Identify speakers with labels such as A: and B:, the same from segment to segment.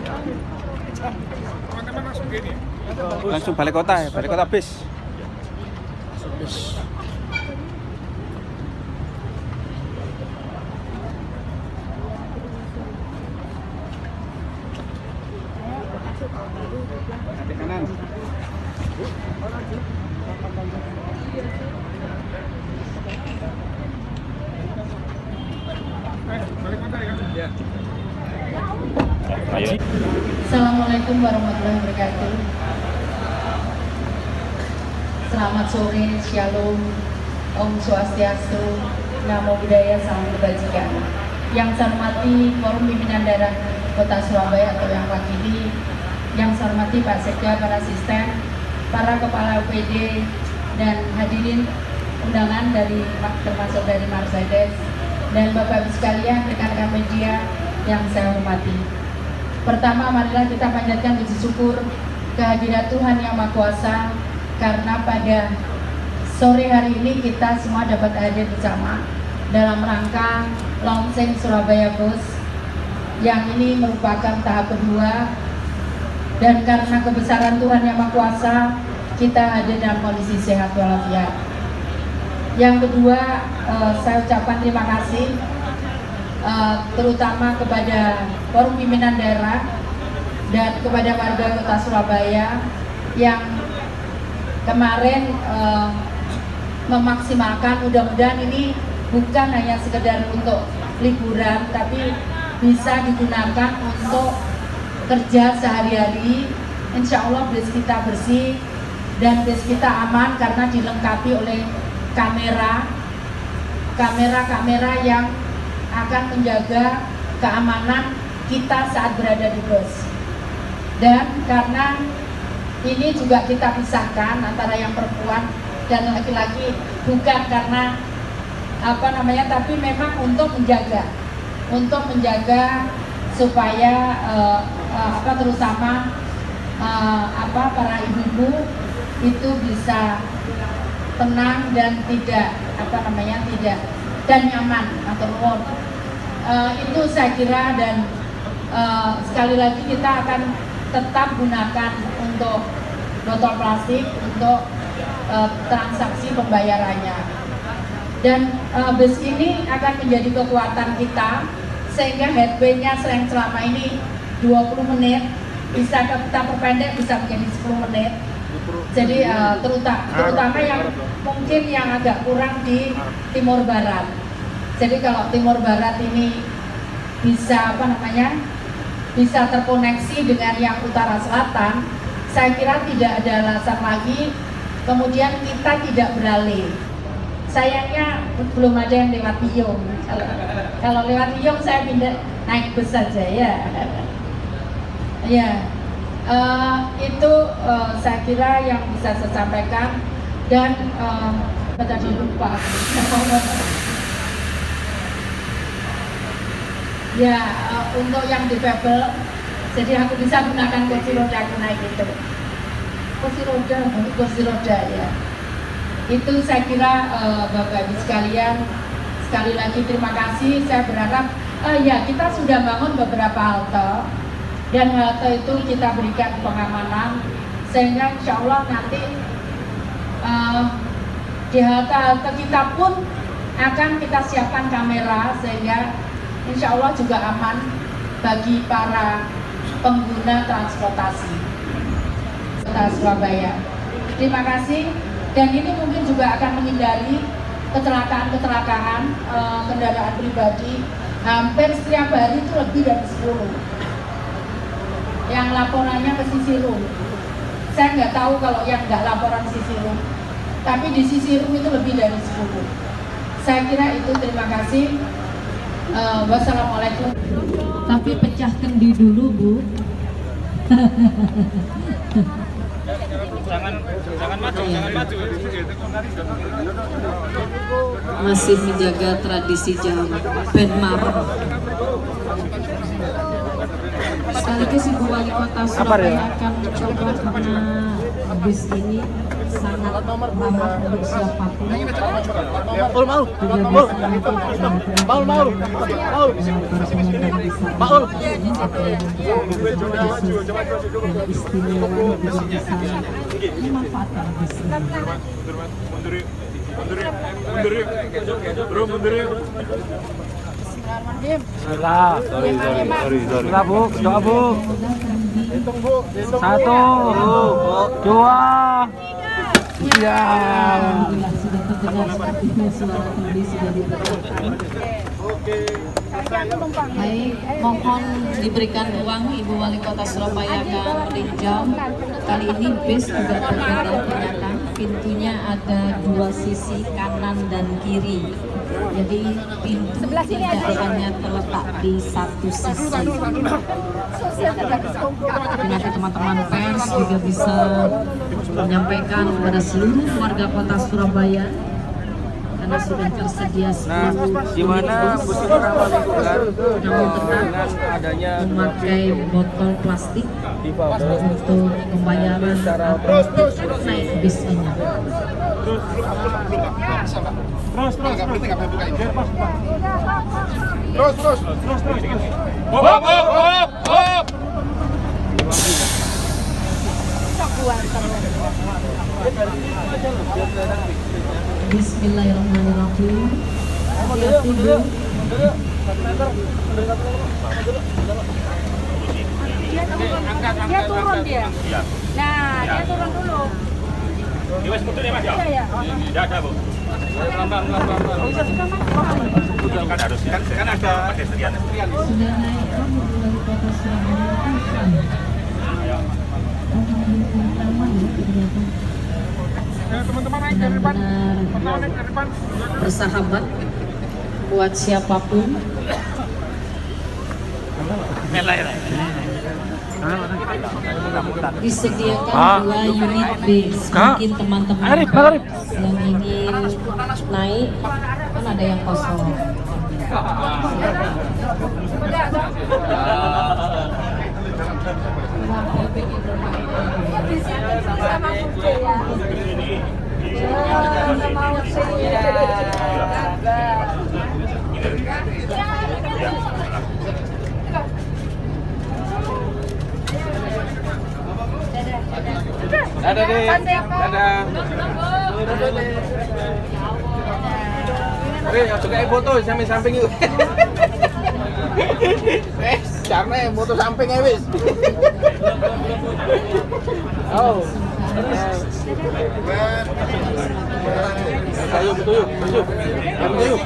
A: Teman-teman langsung gini.
B: Langsung balik kota ya, balik kota bis.
A: Bis.
B: Nanti kanan.
A: Balik kota ya? Iya.
B: Ayo.
C: Assalamualaikum warahmatullahi wabarakatuh. Selamat sore, Shalom, Om Swastiastu, Namo Buddhaya, Salam Kebajikan. Yang saya hormati Forum Pimpinan Daerah Kota Surabaya atau yang wakili, yang saya hormati Pak Sekda, para asisten, para kepala UPD, dan hadirin undangan dari termasuk dari Mercedes, dan Bapak Ibu sekalian, rekan-rekan media yang saya hormati. Pertama, marilah kita panjatkan puji syukur kehadirat Tuhan Yang Maha Kuasa, karena pada sore hari ini kita semua dapat hadir bersama dalam rangka launching Surabaya Bus, yang ini merupakan tahap kedua, dan karena kebesaran Tuhan Yang Maha Kuasa kita hadir dalam kondisi sehat walafiat. Yang kedua, saya ucapkan terima kasih terutama kepada Forum Pimpinan Daerah dan kepada warga Kota Surabaya yang kemarin memaksimalkan, mudah-mudahan ini bukan hanya sekedar untuk liburan, tapi bisa digunakan untuk kerja sehari-hari. Insya Allah bus kita bersih dan bus kita aman karena dilengkapi oleh kamera yang akan menjaga keamanan kita saat berada di bus. Dan karena ini juga kita pisahkan antara yang perempuan dan laki-laki, bukan karena tapi memang untuk menjaga supaya terutama para ibu-ibu itu bisa tenang dan tidak dan nyaman atau warm. Itu saya kira, dan sekali lagi kita akan tetap gunakan untuk botol plastik untuk transaksi pembayarannya. Dan bus ini akan menjadi kekuatan kita, sehingga headway-nya yang selama ini 20 menit bisa kita perpendek bisa menjadi 10 menit. Jadi terutama yang mungkin yang agak kurang di Timur Barat. Jadi kalau Timur Barat ini bisa bisa terkoneksi dengan yang Utara Selatan, saya kira tidak ada alasan lagi kemudian kita tidak beralih. Sayangnya belum ada yang lewat Piyong. Kalau lewat Piyong saya pindah naik bus saja ya. Ya, itu saya kira yang bisa saya sampaikan. Dan tadi lupa. Ya, untuk yang difabel, jadi aku bisa gunakan kursi roda aku naik itu. Kursi roda ya. Itu saya kira Bapak Ibu sekalian, sekali lagi terima kasih. Saya berharap ya kita sudah bangun beberapa halte, dan halte itu kita berikan pengamanan sehingga insya Allah nanti di halte-halte kita pun akan kita siapkan kamera sehingga insya Allah juga aman bagi para pengguna transportasi Kota Surabaya. Terima kasih. Dan ini mungkin juga akan menghindari kecelakaan kendaraan pribadi. Hampir setiap hari itu lebih dari 10 yang laporannya ke Sisirum. Saya nggak tahu kalau yang nggak laporan Sisirum, tapi di Sisirum itu lebih dari 10. Saya kira itu. Terima kasih. Wassalamualaikum. Tapi pecah kendi dulu, Bu.
A: Jangan maju.
D: Masih menjaga tradisi jam band marem. Sekaligus Ibu Wali Kota Surabaya akan mencoba karena bus ini sangat ramah untuk siapapun. Istimewa juga bisa dimanfaatkan di sini.
B: Sorry. Bu, doa bu. Hitung bu. 1, 2. Iya.
D: Alhamdulillah sudah terdengar sepertinya suara tadi sudah didengarkan. Baik, mohon diberikan ruang Ibu Wali Kota Surabaya akan meninjau. Kali ini bis juga berbeda ternyata. Pintunya ada dua sisi, kanan dan kiri. Jadi pintu tidak hanya terletak di satu sisi. Tapi nanti teman-teman pers juga bisa menyampaikan kepada seluruh warga Kota Surabaya karena sudah tersedia 10
B: Gimana bus ini ramah lingkungan
D: namun tetap
B: dengan adanya
D: memakai botol plastik untuk pembayaran atau naik bis ini. Bismillahirrahmanirrahim. Hati-hati Bu.
E: Dia turun dia. Nah, dia turun dulu.
A: Mas mundur ya Mas ya?
E: Iya ya.
A: Ya ada Bu. Pelan-pelan. Kan harus kan ada pedestrian.
D: Sudah naik kan dari Kota Surabaya. Pertama ya ternyata.
A: Ya teman-teman naik dari depan.
D: Benar-benar
A: Naik dari depan.
D: bersahabat buat siapapun. Disediakan 2 unit bis. Mungkin teman-teman yang ingin naik kan ada yang kosong.
E: Di sini sama Bude ya. Ya, mau sih.
B: Dadah deh. Dadah. Oke, juga foto samping yuk. Karena foto samping ya wis. Oh. Ayo betul yuk. Yuk.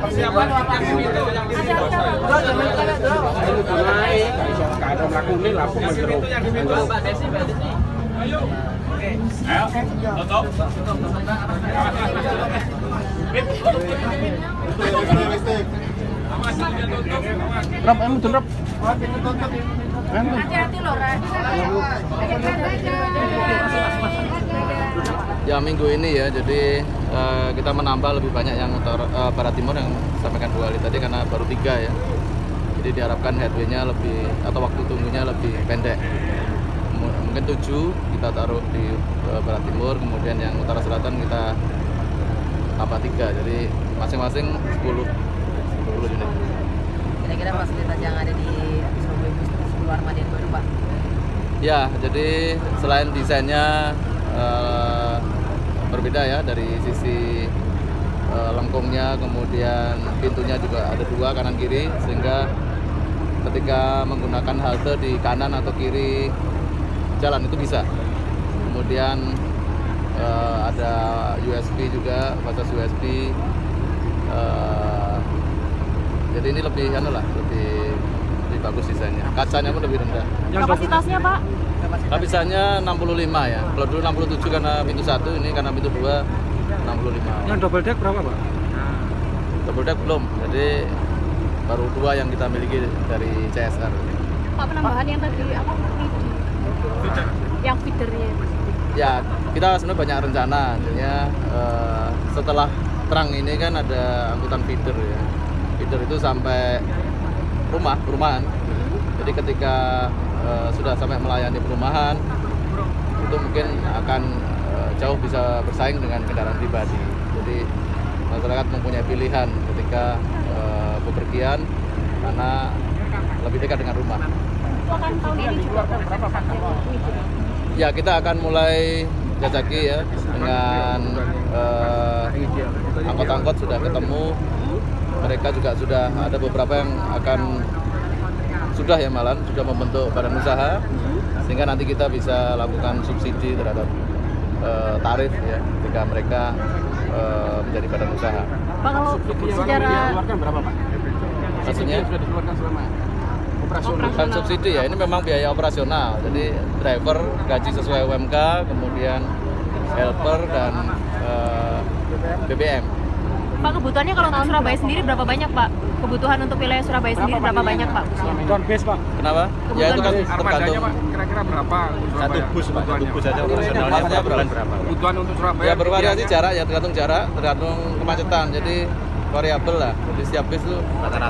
A: Persiapan itu yang di pintu.
B: Ada melakukan langsung menjeruk.
A: Yang di pintu Mbak Desi. Ayo. Ayo, tutup.
B: Rap, emang tuh rap.
E: Hati-hati loh, Ran.
F: Ya minggu ini ya, jadi kita menambah lebih banyak yang barat timur yang sampaikan Bu Ali tadi karena baru 3 ya. Jadi diharapkan headway-nya lebih atau waktu tunggunya lebih pendek. Mungkin 7 kita taruh di barat timur, kemudian yang utara selatan kita tambah 3. Jadi masing-masing 10 unit.
G: Kira-kira fasilitas yang ada di Surabaya Bus 10 armada yang baru Pak?
F: Ya, jadi selain desainnya berbeda ya dari sisi lengkungnya, kemudian pintunya juga ada 2 kanan kiri, sehingga ketika menggunakan halte di kanan atau kiri jalan itu bisa. Kemudian ada USB juga, batas USB. Jadi ini lebih lebih bagus desainnya. Kacanya pun lebih rendah.
E: Kapasitasnya Pak?
F: Kapasitasnya 65 ya. Kalau dulu 67 karena pintu 1, ini karena pintu 2 65.
B: Yang double deck berapa, Pak?
F: Double deck belum. Jadi baru 2 yang kita miliki dari CSR.
E: Pak, penambahan yang tadi apa? Yang feedernya.
F: Ya, kita sebenarnya banyak rencana. Artinya setelah terang ini kan ada angkutan feeder ya. Feeder itu sampai perumahan. Jadi ketika sudah sampai melayani perumahan, itu mungkin akan jauh bisa bersaing dengan kendaraan pribadi. Jadi masyarakat mempunyai pilihan ketika bepergian karena lebih dekat dengan rumah.
E: Akan tahun ini juga berapa Pak?
F: Ya, kita akan mulai jajaki ya dengan angkot-angkot sudah ketemu. Mereka juga sudah ada beberapa yang akan sudah membentuk badan usaha, sehingga nanti kita bisa lakukan subsidi terhadap tarif ya ketika mereka menjadi badan usaha.
E: Pak, kalau secara
B: dikeluarkan berapa Pak?
F: Maksudnya
B: Sudah dikeluarkan selama operasional.
F: bukan subsidi ya, ini memang biaya operasional. Jadi driver gaji sesuai UMK, kemudian helper dan BBM.
E: Pak, kebutuhannya kalau untuk Surabaya sendiri berapa banyak Pak? Kebutuhan untuk wilayah Surabaya sendiri berapa banyak Pak?
B: Don base Pak.
F: Kenapa? Ya itu kan tergantung.
B: Kira-kira berapa?
H: Satu bus Pak, satu bus saja operasionalnya
F: Maksudnya
H: bulan berapa?
B: Kebutuhan untuk Surabaya.
F: Ya bervariasi jarak ya, tergantung jarak, tergantung kemacetan. Jadi variabel lah. Jadi setiap bis itu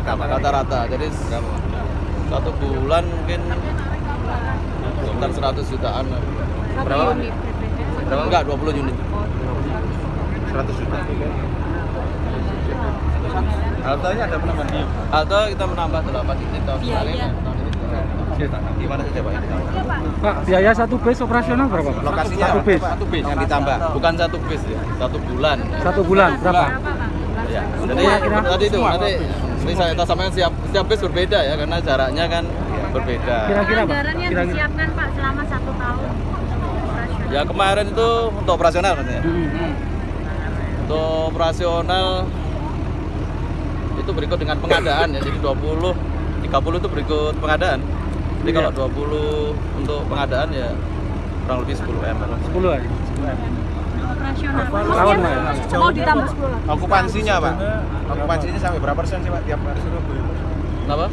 F: rata-rata. Jadi satu bulan mungkin sekitar 100 jutaan.
H: Berapa? Berapa?
F: Enggak, 20 unit.
H: 100 juta. Haltenya ada penambahan?
F: Atau kita menambah 8 titik tahun kemarin.
E: Iya.
F: Tahun ini
H: Gimana saja Pak?
B: Pak, biaya satu base operasional berapa Pak?
H: Lokasinya
B: satu base.
H: yang ditambah.
F: bukan satu bis ya, satu bulan.
B: Satu bulan berapa?
F: Ya. Jadi tadi itu nanti saya sampaikan setiap bis berbeda ya, karena jaraknya kan berbeda.
B: Kira-kira Pak?
E: anggaran yang
B: Kira-kira.
E: disiapkan Pak selama 1 tahun operasional?
F: Ya kemarin itu untuk operasional maksudnya. Untuk operasional itu berikut dengan pengadaan ya, jadi 30 itu berikut pengadaan. Jadi kalau 20 untuk pengadaan ya kurang lebih 10 M.
B: 10 aja.
E: Operasional.
B: Lawan Pak ya?
E: Mau ditambah 10 lagi.
H: Okupansinya Pak? Okupansinya sampai berapa persen sih Pak tiap hari?
F: Kenapa?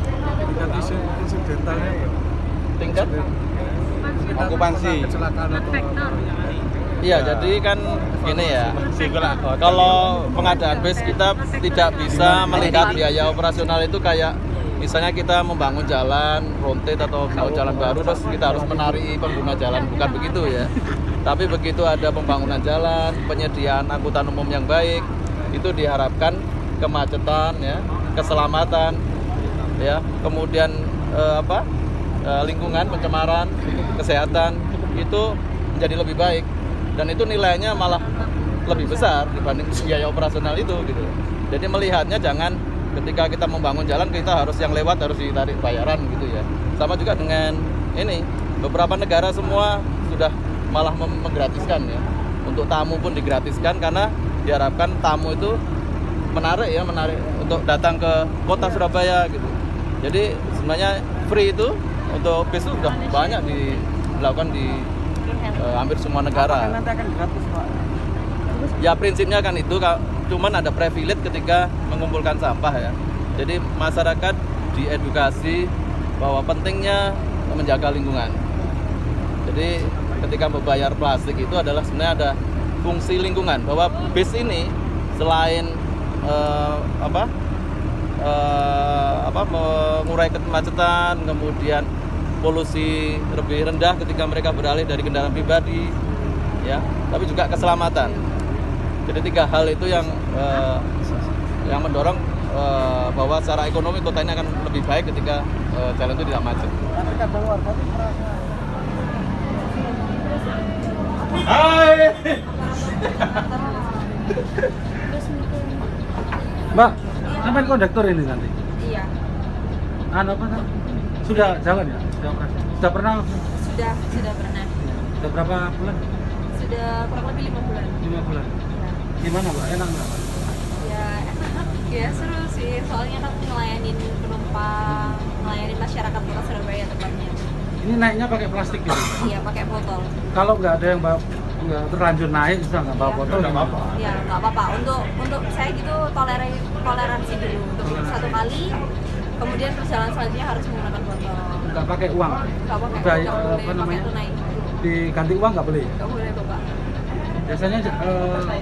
F: Tingkat?
H: Okupansi.
E: Faktor.
F: Iya, jadi kan gini ya. Kalau pengadaan bus kita tidak bisa melihat biaya operasional itu kayak misalnya kita membangun jalan frontage atau membangun jalan baru terus kita harus menari pengguna jalan, bukan begitu ya. Tapi begitu ada pembangunan jalan, penyediaan angkutan umum yang baik, itu diharapkan kemacetan ya, keselamatan ya, kemudian lingkungan, pencemaran, kesehatan itu menjadi lebih baik. Dan itu nilainya malah lebih besar dibanding biaya operasional itu gitu. Jadi melihatnya jangan ketika kita membangun jalan kita harus yang lewat harus ditarik bayaran gitu ya. Sama juga dengan ini, beberapa negara semua sudah malah menggratiskan ya. Untuk tamu pun digratiskan karena diharapkan tamu itu menarik untuk datang ke kota Surabaya gitu. Jadi sebenarnya free itu untuk bis itu sudah banyak dilakukan di hampir semua negara.
B: Nanti akan gratis Pak.
F: Ya prinsipnya kan itu, cuman ada privilege ketika mengumpulkan sampah ya. Jadi masyarakat diedukasi bahwa pentingnya menjaga lingkungan. Jadi ketika membayar plastik itu adalah sebenarnya ada fungsi lingkungan, bahwa bis ini selain mengurai kemacetan, kemudian polusi lebih rendah ketika mereka beralih dari kendaraan pribadi ya, tapi juga keselamatan. Jadi 3 hal itu yang mendorong bahwa secara ekonomi kota ini akan lebih baik ketika jalan itu tidak macet.
B: Mbak, sampai kondektor ini nanti.
E: Iya.
B: Apa? Sudah jalan ya? Sudah pernah?
E: Sudah pernah.
B: Sudah berapa bulan?
E: Sudah kurang lebih 5 bulan.
B: 5 bulan. Gimana Mbak? Enak nggak?
E: Ya enak. Ya seru sih. Soalnya kan ngelayanin penumpang, ngelayanin masyarakat kota Surabaya tepatnya.
B: Ini naiknya pakai plastik gitu?
E: Iya, pakai botol.
B: Kalau nggak ada yang bawa, nggak terlanjur naik, bisa nggak bawa botol? Nggak apa-apa.
E: Ya nggak apa-apa. Untuk saya gitu toleransi dulu. Untuk 1 kali. Kemudian perjalanan selanjutnya harus menggunakan botol.
B: Nggak pakai uang?
E: Nggak pakai.
B: Udah,
E: Nggak boleh
B: apa namanya?
E: pakai tunai.
B: Diganti uang nggak boleh?
E: Nggak boleh Bapak.
B: Biasanya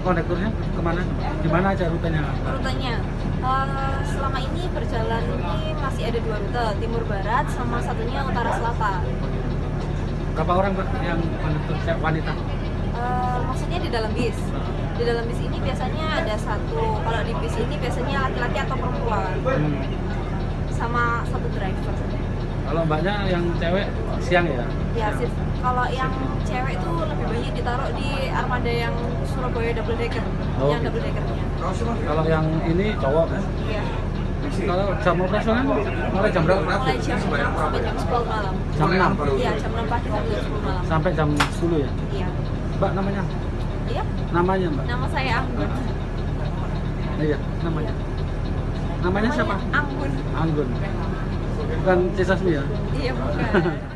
B: kondekturnya kemana? Di mana aja rutenya?
E: Rutenya selama ini berjalan ini masih ada 2 rute, timur barat sama satunya utara selatan.
B: Berapa orang Pak yang konduktor wanita?
E: Maksudnya di dalam bis. Di dalam bis ini biasanya ada satu. Kalau di bis ini biasanya laki-laki atau perempuan. Sama satu driver.
B: Kalau mbaknya yang cewek siang ya?
E: Ya, kalau yang cewek itu lebih banyak ditaruh di armada yang Surabaya double decker,
B: Oh.
E: yang double deckernya.
B: Kalau yang ini cowok kan?
E: Iya.
B: Kalau jam operasional mulai jam berapa?
E: Mulai jam 6 sampai jam 10 malam.
B: Jam 6?
E: Iya, jam 6 pagi sampai jam 10 malam.
B: Sampai jam 10 ya?
E: Iya.
B: Mbak namanya?
E: Iya.
B: Namanya Mbak?
E: Nama saya Anggun.
B: Iya, namanya. Namanya siapa?
E: Anggun.
B: Anggun. Bukan Cisasmi ya?
E: Iya, bukan.